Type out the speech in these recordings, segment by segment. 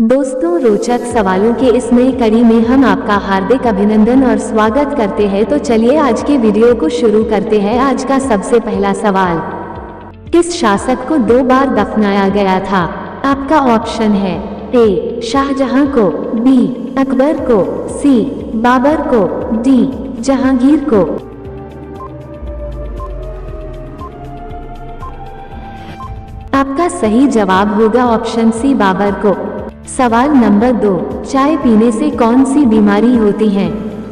दोस्तों, रोचक सवालों के इस नई कड़ी में हम आपका हार्दिक अभिनंदन और स्वागत करते हैं। तो चलिए आज के वीडियो को शुरू करते हैं। आज का सबसे पहला सवाल, किस शासक को 2 बार दफनाया गया था? आपका ऑप्शन है ए शाहजहां को, बी अकबर को, सी बाबर को, डी जहांगीर को। आपका सही जवाब होगा ऑप्शन सी बाबर को। सवाल नंबर 2, चाय पीने से कौन सी बीमारी होती है?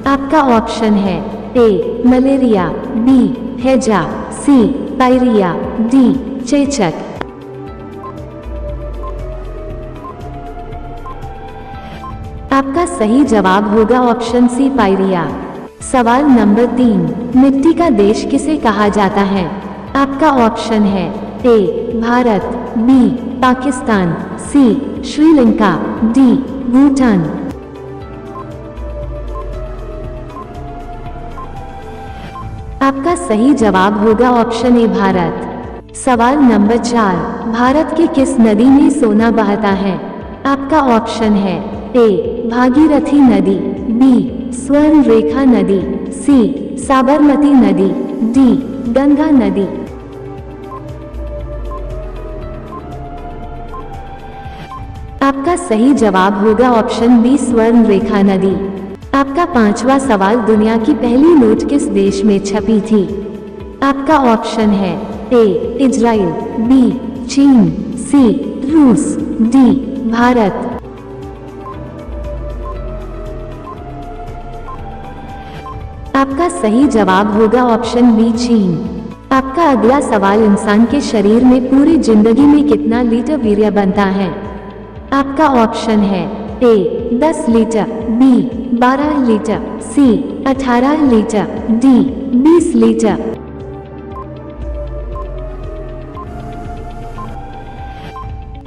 आपका ऑप्शन है ए मलेरिया, बी हैजा, सी पायरिया, डी चेचक। आपका सही जवाब होगा ऑप्शन सी पायरिया। सवाल नंबर 3, मिट्टी का देश किसे कहा जाता है? आपका ऑप्शन है ए भारत, बी पाकिस्तान, सी श्रीलंका, डी भूटान। आपका सही जवाब होगा ऑप्शन ए भारत। सवाल नंबर 4, भारत की किस नदी में सोना बहता है? आपका ऑप्शन है ए भागीरथी नदी, बी स्वर्ण रेखा नदी, सी साबरमती नदी, डी गंगा नदी। आपका सही जवाब होगा ऑप्शन बी स्वर्ण रेखा नदी। आपका 5वां सवाल, दुनिया की पहली नोट किस देश में छपी थी? आपका ऑप्शन है ए इजराइल, बी चीन, सी रूस, डी भारत। आपका सही जवाब होगा ऑप्शन बी चीन। आपका अगला सवाल, इंसान के शरीर में पूरी जिंदगी में कितना लीटर वीर्य बनता है? आपका ऑप्शन है ए 10 लीटर, बी 12 लीटर, सी 18 लीटर, डी 20 लीटर।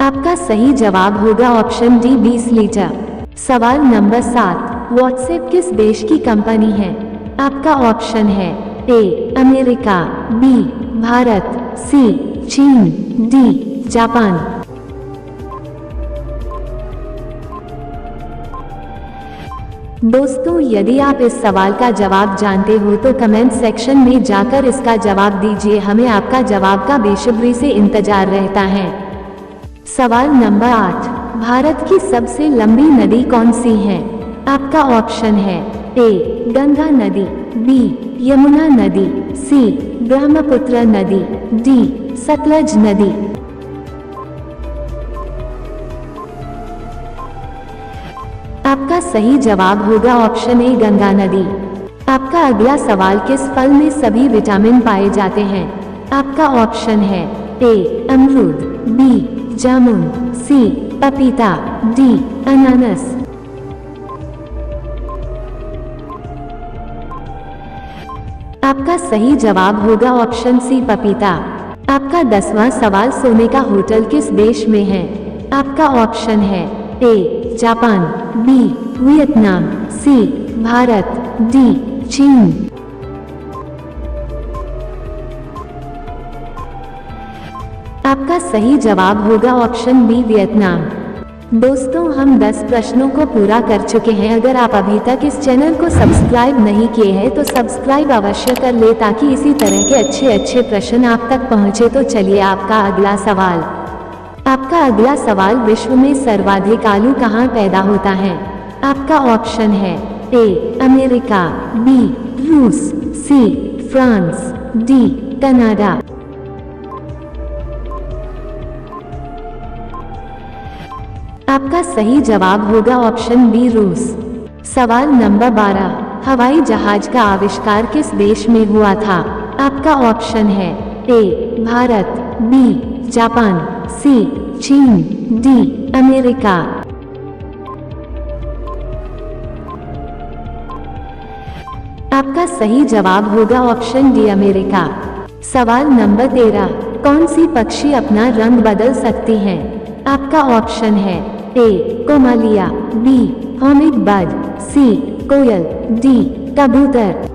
आपका सही जवाब होगा ऑप्शन डी 20 लीटर। सवाल नंबर 7, व्हाट्सएप किस देश की कंपनी है? आपका ऑप्शन है ए अमेरिका, बी भारत, सी चीन, डी जापान। दोस्तों, यदि आप इस सवाल का जवाब जानते हो तो कमेंट सेक्शन में जाकर इसका जवाब दीजिए। हमें आपका जवाब का बेसब्री से इंतजार रहता है। सवाल नंबर 8, भारत की सबसे लंबी नदी कौन सी है? आपका ऑप्शन है ए गंगा नदी, बी यमुना नदी, सी ब्रह्मपुत्र नदी, डी सतलज नदी। आपका सही जवाब होगा ऑप्शन ए गंगा नदी। आपका अगला सवाल, किस फल में सभी विटामिन पाए जाते हैं? आपका ऑप्शन है ए अमरूद, बी जामुन, सी पपीता, डी अनानास। आपका सही जवाब होगा ऑप्शन सी पपीता। आपका 10वां सवाल, सोने का होटल किस देश में है? आपका ऑप्शन है A Japan, B Vietnam, C Bharat, D चीन। आपका सही जवाब होगा ऑप्शन बी वियतनाम। दोस्तों, हम 10 प्रश्नों को पूरा कर चुके हैं। अगर आप अभी तक इस चैनल को सब्सक्राइब नहीं किए हैं तो सब्सक्राइब अवश्य कर ले ताकि इसी तरह के अच्छे प्रश्न आप तक पहुंचे। तो चलिए आपका अगला सवाल। आपका अगला सवाल, विश्व में सर्वाधिक आलू कहाँ पैदा होता है? आपका ऑप्शन है ए अमेरिका, बी रूस, सी फ्रांस, डी कनाडा। आपका सही जवाब होगा ऑप्शन बी रूस। सवाल नंबर 12, हवाई जहाज का आविष्कार किस देश में हुआ था? आपका ऑप्शन है ए भारत, बी जापान, सी चीन, डी अमेरिका। आपका सही जवाब होगा ऑप्शन डी अमेरिका। सवाल नंबर 13, कौन सी पक्षी अपना रंग बदल सकती है? आपका ऑप्शन है ए कोमालिया, बी हॉमिंग बर्ड, सी कोयल, डी कबूतर।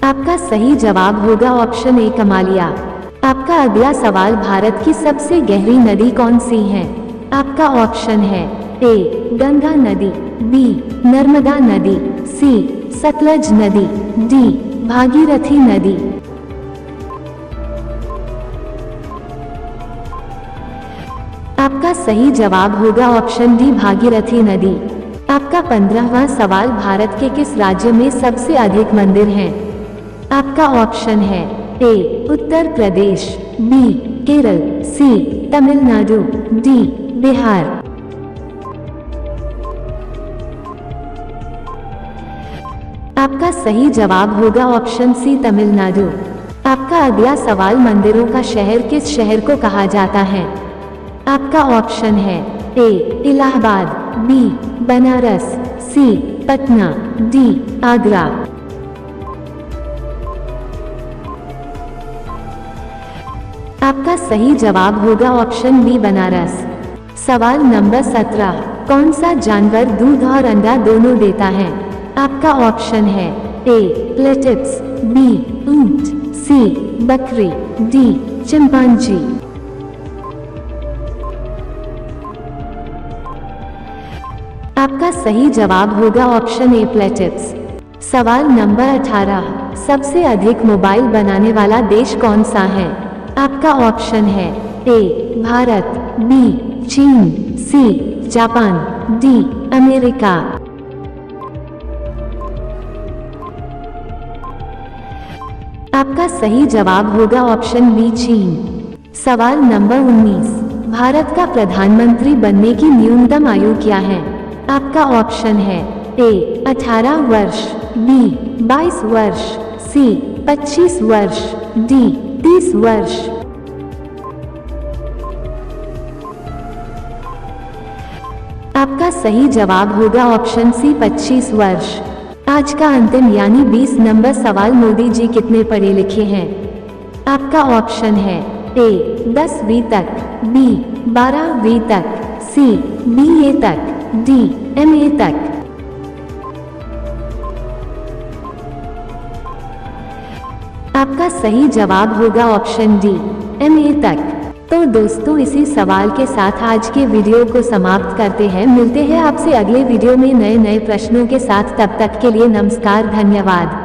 आपका सही जवाब होगा ऑप्शन ए कमालिया। आपका अगला सवाल, भारत की सबसे गहरी नदी कौन सी है? आपका ऑप्शन है ए गंगा नदी, बी नर्मदा नदी, सी सतलज नदी, डी भागीरथी नदी। आपका सही जवाब होगा ऑप्शन डी भागीरथी नदी। आपका 15वां सवाल, भारत के किस राज्य में सबसे अधिक मंदिर हैं? आपका ऑप्शन है ए उत्तर प्रदेश, बी केरल, सी तमिलनाडु, डी बिहार। आपका सही जवाब होगा ऑप्शन सी तमिलनाडु। आपका अगला सवाल, मंदिरों का शहर किस शहर को कहा जाता है? आपका ऑप्शन है ए इलाहाबाद, बी बनारस, सी पटना, डी आगरा। आपका सही जवाब होगा ऑप्शन बी बनारस। सवाल नंबर 17, कौन सा जानवर दूध और अंडा दोनों देता है? आपका ऑप्शन है ए प्लेटिप्स, बी ऊंट, सी बकरी, डी चिंपांजी। आपका सही जवाब होगा ऑप्शन ए प्लेटिप्स। सवाल नंबर 18, सबसे अधिक मोबाइल बनाने वाला देश कौन सा है? आपका ऑप्शन है ए भारत, बी चीन, सी जापान, डी अमेरिका। आपका सही जवाब होगा ऑप्शन बी चीन। सवाल नंबर 19, भारत का प्रधानमंत्री बनने की न्यूनतम आयु क्या है? आपका ऑप्शन है ए 18 वर्ष, बी 22 वर्ष, सी 25 वर्ष, डी 30 वर्ष। आपका सही जवाब होगा ऑप्शन सी 25 वर्ष। आज का अंतिम यानी 20 नंबर सवाल, मोदी जी कितने पढ़े लिखे हैं? आपका ऑप्शन है ए 10वीं तक, बी 12वीं तक, सी BA तक, डी MA तक। आपका सही जवाब होगा ऑप्शन डी MA तक। तो दोस्तों, इसी सवाल के साथ आज के वीडियो को समाप्त करते हैं। मिलते हैं आपसे अगले वीडियो में नए नए प्रश्नों के साथ। तब तक के लिए नमस्कार, धन्यवाद।